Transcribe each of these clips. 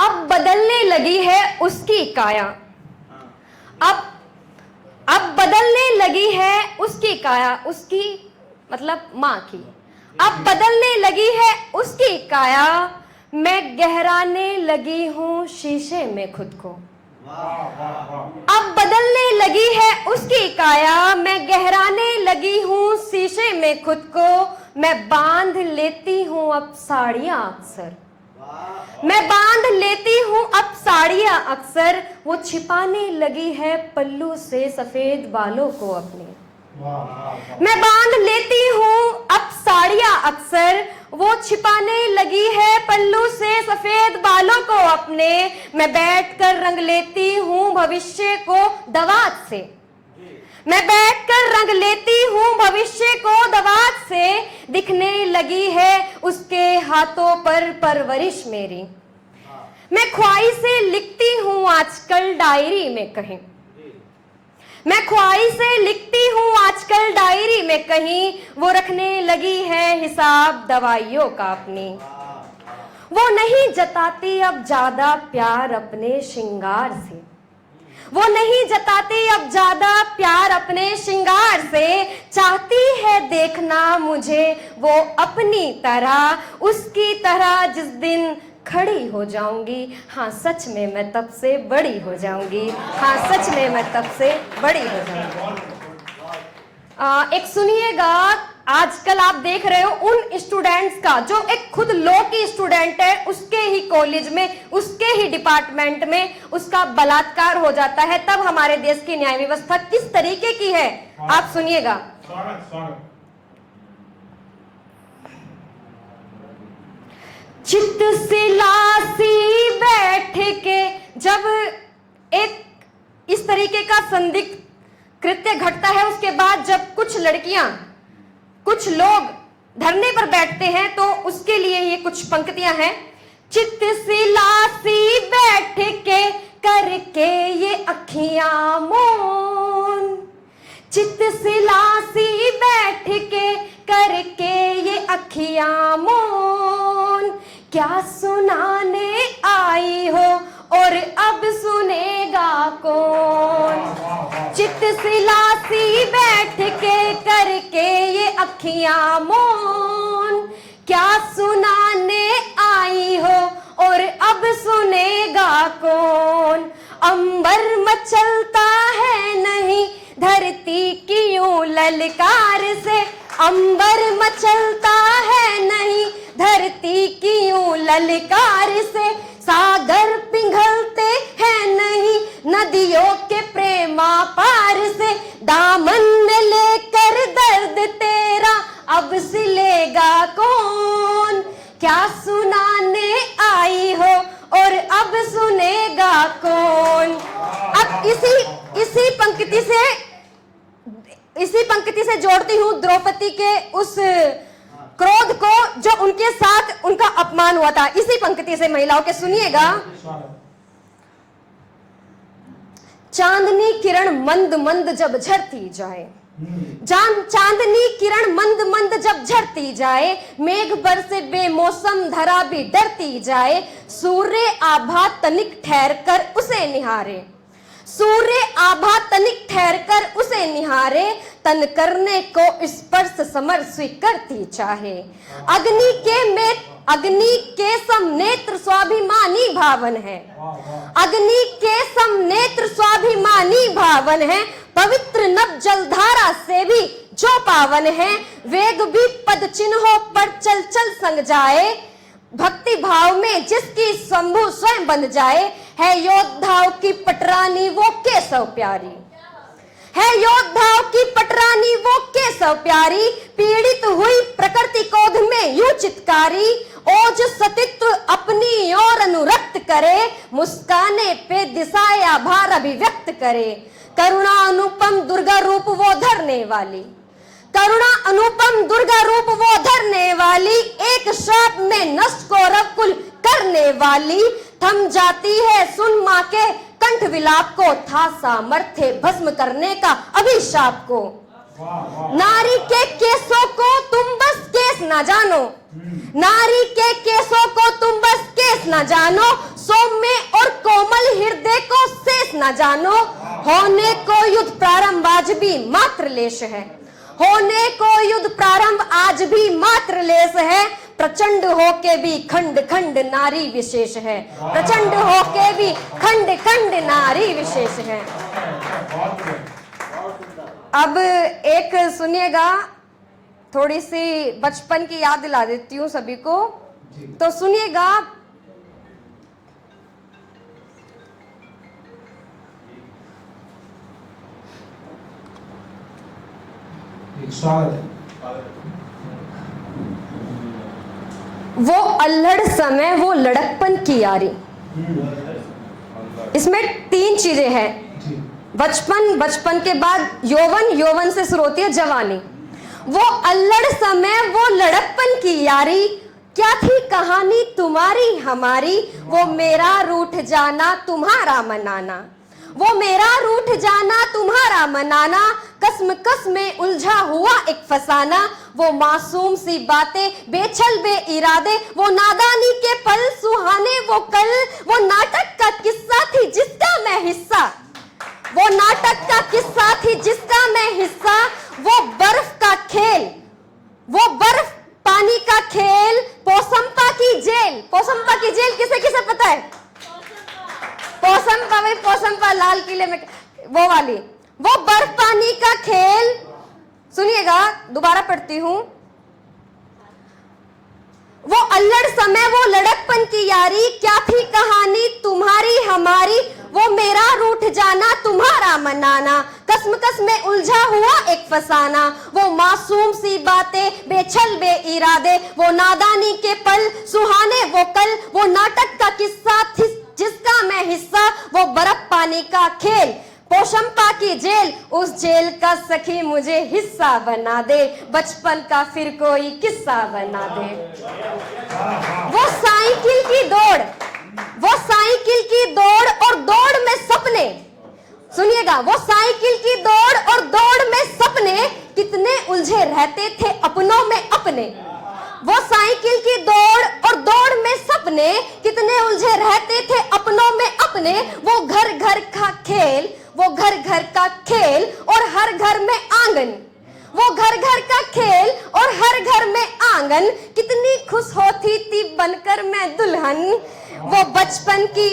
अब बदलने लगी है उसकी काया, अब बदलने लगी है उसकी काया, उसकी मतलब माँ की। अब बदलने लगी है उसकी काया, मैं गहराने लगी हूँ शीशे में खुद को। अब बदलने लगी है उसकी काया, मैं गहराने लगी हूँ शीशे में खुद को। मैं बांध लेती हूँ अब साड़ियाँ अक्सर, मैं बांध लेती हूँ अब साड़ियाँ अक्सर। वो छिपाने लगी है पल्लू से सफेद बालों को अपने। मैं बांध लेती हूँ अब साड़ियाँ अक्सर, वो छिपाने लगी है पल्लू से सफेद बालों को अपने। मैं बैठकर रंग लेती हूँ भविष्य को दवात से, मैं बैठकर रंग लेती हूँ भविष्य को दवात से। दिखने लगी है उसके हाथों पर परवरिश मेरी, मैं ख्वाहिश से लिखती हूँ आजकल डायरी में कहीं, मैं ख्वाहिश से लिखती हूँ आजकल डायरी में कहीं। वो रखने लगी है हिसाब दवाइयों का अपनी, वो नहीं जताती अब ज्यादा प्यार अपने श्रृंगार से, वो नहीं जताती अब ज्यादा प्यार अपने श्रृंगार से। चाहती है देखना मुझे वो अपनी तरह, उसकी तरह जिस दिन खड़ी हो जाऊंगी। हाँ सच में मैं तब से बड़ी हो जाऊंगी, हाँ सच में मैं तब से बड़ी हो जाऊंगी। एक सुनिएगा, आजकल आप देख रहे हो उन स्टूडेंट्स का जो एक खुद लॉ की स्टूडेंट है, उसके ही कॉलेज में, उसके ही डिपार्टमेंट में उसका बलात्कार हो जाता है। तब हमारे देश की न्याय व्यवस्था किस तरीके की है, आप सुनिएगा। चित सिलासी बैठ के, जब एक इस तरीके का संदिग्ध कृत्य घटता है, उसके बाद जब कुछ लड़कियां, कुछ लोग धरने पर बैठते हैं, तो उसके लिए ये कुछ पंक्तियां हैं। चित सिलासी बैठ के करके ये अखियां मौन, चित सिलासी बैठ के करके ये अखियां मौन। क्या सुनाने आई हो और अब सुनेगा कौन। चित सिलासी बैठ के करके ये अखियां मौन, क्या सुनाने आई हो और अब सुनेगा कौन। अंबर मचलता है नहीं धरती की यूं ललकार से, अंबर मचलता है नहीं धरती की यूं ललकार से। सागर पिघलते हैं नहीं नदियों के प्रेमा पार से। दामन में लेकर दर्द तेरा अब सिलेगा कौन। क्या सुनाने आई हो और अब सुनेगा कौन। अब इसी पंक्ति से जोड़ती हूँ द्रौपदी के उस क्रोध को जो उनके साथ उनका अपमान हुआ था। इसी पंक्ति से महिलाओं के सुनिएगा। चांदनी किरण मंद मंद जब झरती जाए, चांदनी किरण मंद मंद जब झरती जाए, मेघ बरसे बेमौसम धरा भी डरती जाए। सूर्य आभा तनिक ठहर कर उसे निहारे, सूर्य आभा तनिक ठहर कर उसे निहारे। तन करने को स्पर्श समर स्वीकृति चाहे। अग्नि के समनेत्र स्वाभिमानी भावन है, अग्नि के समनेत्र स्वाभिमानी भावन है। पवित्र नव जलधारा से भी जो पावन है, वेग भी पद चिन्हों पर चल चल संग जाए। भक्ति भाव में जिसकी शंभु स्वयं बन जाए, है योद्धाओं की पटरानी वो केशव प्यारी, है योद्धाओं की पटरानी वो केशव प्यारी। पीड़ित हुई प्रकृति क्रोध में यूं चित्कारी, ओज सतित्व अपनी ओर अनुरक्त करे। मुस्काने पे दिशाया भार अभिव्यक्त करे। करुणा अनुपम दुर्गा रूप वो धरने वाली, करुणा अनुपम दुर्गा रूप वो धरने वाली। एक श्राप में नष्ट को रकुल करने वाली। थम जाती है सुन माँ के कंठ विलाप को, था सामर्थ्य भस्म करने का अभिशाप को। नारी के केसों को तुम बस केस ना जानो, नारी के केसों को तुम बस केस ना जानो, सौम्य और कोमल हृदय को शेष ना जानो, होने को युद्ध प्रारंभ आज भी मात्र लेश है, होने को युद्ध प्रारंभ आज भी मात्र लेश है, प्रचंड होके भी खंड खंड नारी विशेष है, प्रचंड होके भी खंड खंड नारी विशेष है। अब एक सुनिएगा, थोड़ी सी बचपन की याद दिला देती हूँ सभी को, तो सुनिएगा। वो अल्हड़ समय वो लड़कपन की यारी, इसमें 3 चीजें हैं। बचपन, बचपन के बाद यौवन, यौवन से शुरू होती है जवानी। वो अल्लड़ समय वो लड़कपन की यारी, क्या थी कहानी तुम्हारी हमारी, वो मेरा रूठ जाना तुम्हारा मनाना, वो मेरा रूठ जाना तुम्हारा मनाना, कसम कसम में उलझा हुआ एक फसाना, वो मासूम सी बातें बेछल बे इरादे, वो नादानी के पल सुहाने वो कल, वो नाटक का किस्सा थी जिसका मैं हिस्सा, वो नाटक का किस्सा थी जिसका मैं हिस्सा, वो बर्फ का खेल, वो बर्फ पानी का खेल, पोसंपा की जेल। पोसंपा की जेल किसे किसे पता है? पोसंपा, भाई पोसंपा लाल किले में वो वाली, वो बर्फ पानी का खेल। सुनिएगा, दोबारा पढ़ती हूं। वो अल्लड़ समय वो लड़कपन की यारी, क्या थी कहानी तुम्हारी हमारी, वो मेरा रूठ जाना तुम्हारा मनाना, कसम कसम में उलझा हुआ एक फसाना, वो मासूम सी बातें बेछल बे इरादे, वो नादानी के पल सुहाने वो कल, वो नाटक का किस्सा थी जिसका मैं हिस्सा, वो बर्फ पानी का खेल, पोशंपा की जेल, उस जेल का सखी मुझे हिस्सा बना दे, बचपन का फिर कोई किस्सा बना दे। वो साइकिल की दौड़, वो साइकिल की दौड़ और दौड़ में सपने, सुनिएगा, वो साइकिल की दौड़ और दौड़ में सपने, कितने उलझे रहते थे अपनों में अपने, वो साइकिल की दौड़ और दौड़ में सपने, कितने उलझे रहते थे अपनों में अपने, वो घर घर का खेल, वो घर घर का खेल और हर घर में आंगन, वो घर घर का खेल और हर घर में आंगन, कितनी खुश होती थी बनकर मैं दुल्हन, वो बचपन की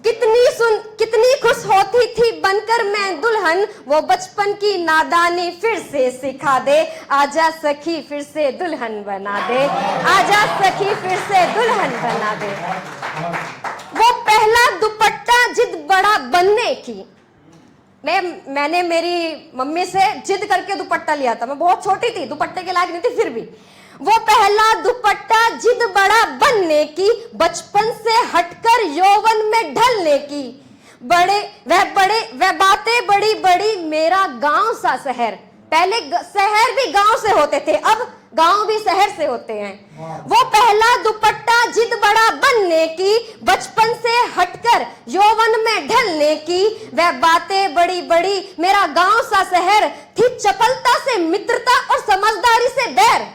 कितनी खुश होती थी बनकर मैं दुल्हन, वो बचपन की नादानी फिर से सिखा दे, आजा सखी फिर से दुल्हन बना दे, आजा सखी फिर से दुल्हन बना दे। वो पहला दुपट्टा जिद बड़ा बनने की, मैंने मेरी मम्मी से जिद करके दुपट्टा लिया था, मैं बहुत छोटी थी, दुपट्टे के लायक नहीं थी, फिर भी वो पहला दुपट्टा जिद बड़ा बनने की, बचपन से हटकर यौवन में ढलने की, वह बातें बड़ी बड़ी मेरा गांव सा शहर, पहले शहर भी गांव से होते थे, अब गांव भी शहर से होते हैं। वो पहला दुपट्टा जिद बड़ा बनने की, बचपन से हटकर यौवन में ढलने की, वह बातें बड़ी बड़ी मेरा गांव सा शहर, थी चपलता से मित्रता और समझदारी से बैर,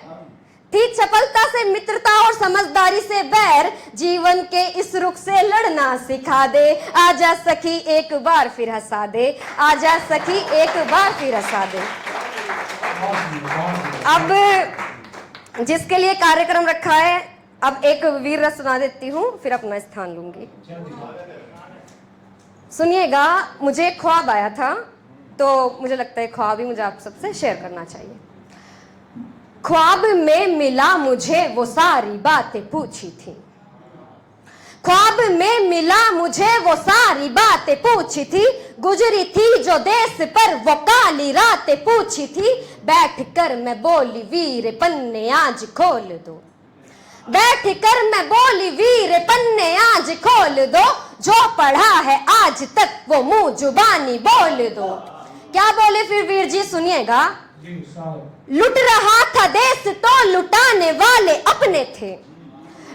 थी चपलता से मित्रता और समझदारी से बैर, जीवन के इस रुख से लड़ना सिखा दे, आजा सखी एक बार फिर हंसा दे, आजा सखी एक बार फिर हंसा दे। अब जिसके लिए कार्यक्रम रखा है, अब एक वीर रस सुना देती हूँ, फिर अपना स्थान लूंगी। सुनिएगा, मुझे ख्वाब आया था, तो मुझे लगता है ख्वाब ही मुझे आप सबसे शेयर करना चाहिए। ख्वाब में मिला मुझे वो सारी बातें पूछी थी, ख्वाब में मिला मुझे वो सारी बातें पूछी थी, गुजरी थी जो देश पर वो काली रातें पूछी थी, बैठ कर मैं बोली वीर पन्ने आज खोल दो, बैठ कर मैं बोली वीर पन्ने आज खोल दो, जो पढ़ा है आज तक वो मुंह जुबानी बोल दो। क्या बोले फिर वीर जी, सुनिएगा। लुट रहा था देश तो लुटाने वाले अपने थे,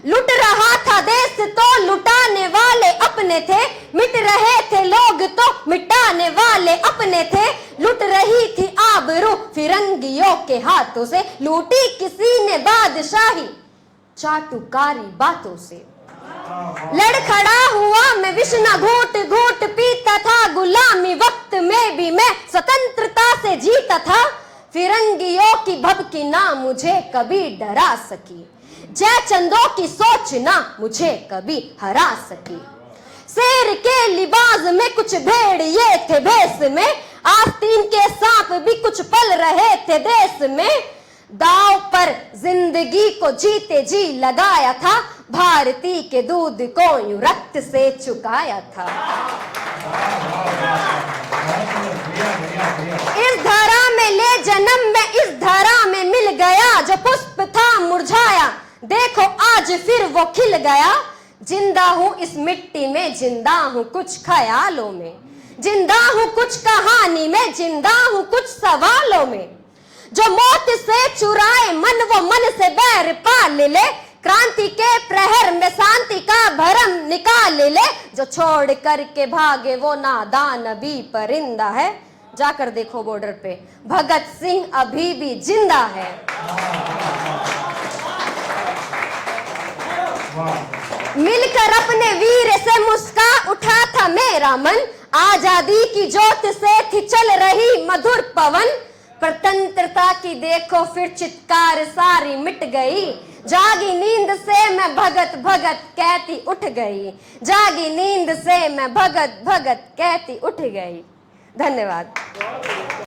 लुट रहा था देश तो लुटाने वाले अपने थे, मिट रहे थे लोग तो मिटाने वाले अपने थे। लुट रही थी आबरू फिरंगियों के हाथों से, लूटी किसी ने बादशाही चाटुकारी बातों से। लड़खड़ा हुआ मैं विष्णा घूट घूट पीता था, गुलामी वक्त में भी मैं स्वतंत्रता से जीता था। फिरंगियों की भभकी ना मुझे कभी डरा सकी, जय चंदों की सोच ना मुझे कभी हरा सकी। शेर के लिबास में कुछ भेड़िए थे भेस में, आस्तीन के सांप भी कुछ पल रहे थे देश में। दाव पर जिंदगी को जीते जी लगाया था, भारती के दूध को यूं रक्त से चुकाया था। इस धरा में ले जन्म में इस धरा में मिल गया, जो पुष्प था मुरझाया देखो आज फिर वो खिल गया। जिंदा हूं इस मिट्टी में, जिंदा हूं कुछ ख्यालों में, जिंदा हूं कुछ कहानी में, जिंदा हूं कुछ सवालों में। जो मौत से चुराए मन वो मन से बैर पाल ले, क्रांति के प्रहर में शांति का भरम निकाल ले। जो छोड़ करके भागे वो नादान अभी परिंदा है, जाकर देखो बॉर्डर पे भगत सिंह अभी भी जिंदा है। मिलकर अपने वीर से मुस्का उठा था मेरा मन, आजादी की जोत से थी चल रही मधुर पवन। स्वतंत्रता की देखो फिर चित्कार सारी मिट गई, जागी नींद से मैं भगत भगत कहती उठ गई, जागी नींद से मैं भगत भगत कहती उठ गई। धन्यवाद।